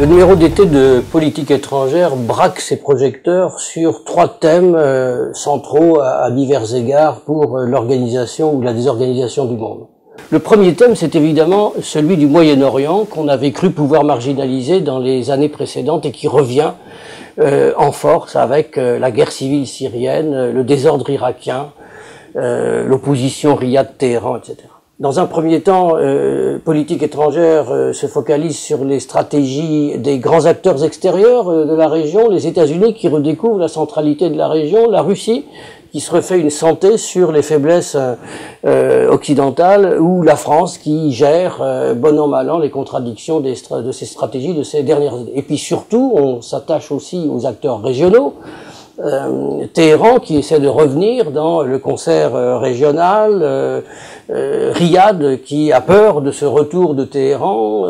Le numéro d'été de politique étrangère braque ses projecteurs sur trois thèmes centraux à divers égards pour l'organisation ou la désorganisation du monde. Le premier thème, c'est évidemment celui du Moyen-Orient qu'on avait cru pouvoir marginaliser dans les années précédentes et qui revient en force avec la guerre civile syrienne, le désordre irakien, l'opposition Riyad-Téhéran, etc. Dans un premier temps, politique étrangère se focalise sur les stratégies des grands acteurs extérieurs de la région, les États-Unis qui redécouvrent la centralité de la région, la Russie qui se refait une santé sur les faiblesses occidentales, ou la France qui gère bon an mal an les contradictions de ces stratégies de ces dernières années. Et puis surtout, on s'attache aussi aux acteurs régionaux. Téhéran qui essaie de revenir dans le concert régional, Riyad qui a peur de ce retour de Téhéran,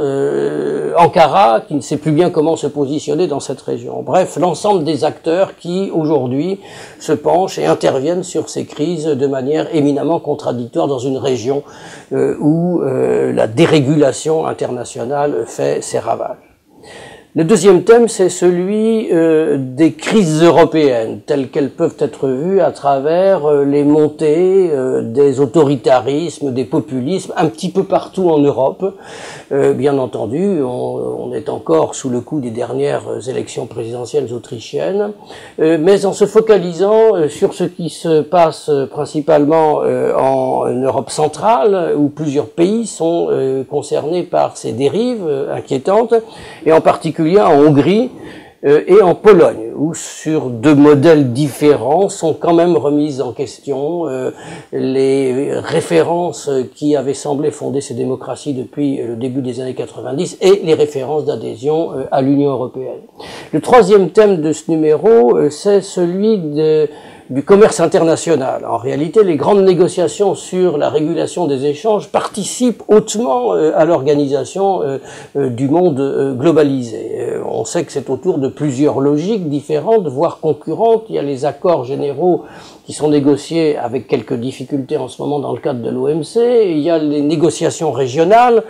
Ankara qui ne sait plus bien comment se positionner dans cette région. Bref, l'ensemble des acteurs qui aujourd'hui se penchent et interviennent sur ces crises de manière éminemment contradictoire dans une région où la dérégulation internationale fait ses ravages. Le deuxième thème, c'est celui des crises européennes, telles qu'elles peuvent être vues à travers les montées des autoritarismes, des populismes, un petit peu partout en Europe. Bien entendu, on est encore sous le coup des dernières élections présidentielles autrichiennes, mais en se focalisant sur ce qui se passe principalement en Europe centrale, où plusieurs pays sont concernés par ces dérives inquiétantes, et en particulier en Hongrie et en Pologne, où sur deux modèles différents sont quand même remises en question les références qui avaient semblé fonder ces démocraties depuis le début des années 90 et les références d'adhésion à l'Union européenne. Le troisième thème de ce numéro, c'est celui du commerce international. En réalité, les grandes négociations sur la régulation des échanges participent hautement à l'organisation du monde globalisé. On sait que c'est autour de plusieurs logiques différentes, voire concurrentes. Il y a les accords généraux qui sont négociés avec quelques difficultés en ce moment dans le cadre de l'OMC. Il y a les négociations régionales.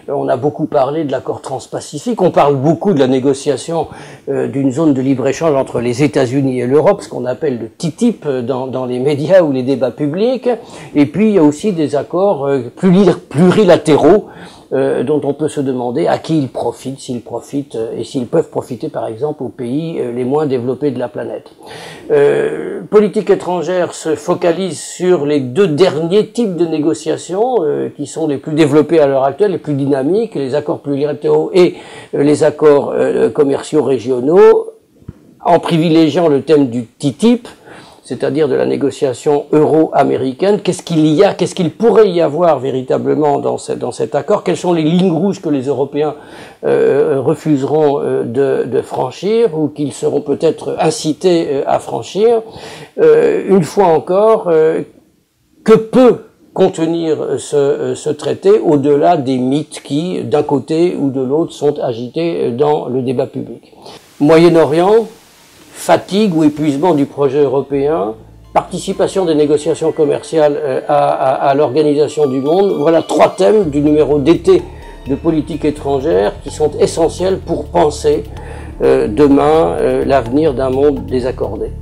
On a beaucoup parlé de l'accord transpacifique. On parle beaucoup de la négociation d'une zone de libre-échange entre les États-Unis et l'Europe, ce qu'on appelle le TTIP dans les médias ou les débats publics. Et puis, il y a aussi des accords plurilatéraux dont on peut se demander à qui ils profitent, s'ils profitent et s'ils peuvent profiter par exemple aux pays les moins développés de la planète. Politique étrangère se focalise sur les deux derniers types de négociations qui sont les plus développés à l'heure actuelle, les plus dynamiques, les accords plurilatéraux et les accords commerciaux régionaux, en privilégiant le thème du TTIP, c'est-à-dire de la négociation euro-américaine. Qu'est-ce qu'il pourrait y avoir véritablement dans cet accord? Quelles sont les lignes rouges que les Européens refuseront de franchir ou qu'ils seront peut-être incités à franchir? Une fois encore, que peut contenir ce traité au-delà des mythes qui, d'un côté ou de l'autre, sont agités dans le débat public? Moyen-Orient, fatigue ou épuisement du projet européen, participation des négociations commerciales à l'organisation du monde. Voilà trois thèmes du numéro d'été de politique étrangère qui sont essentiels pour penser demain l'avenir d'un monde désaccordé.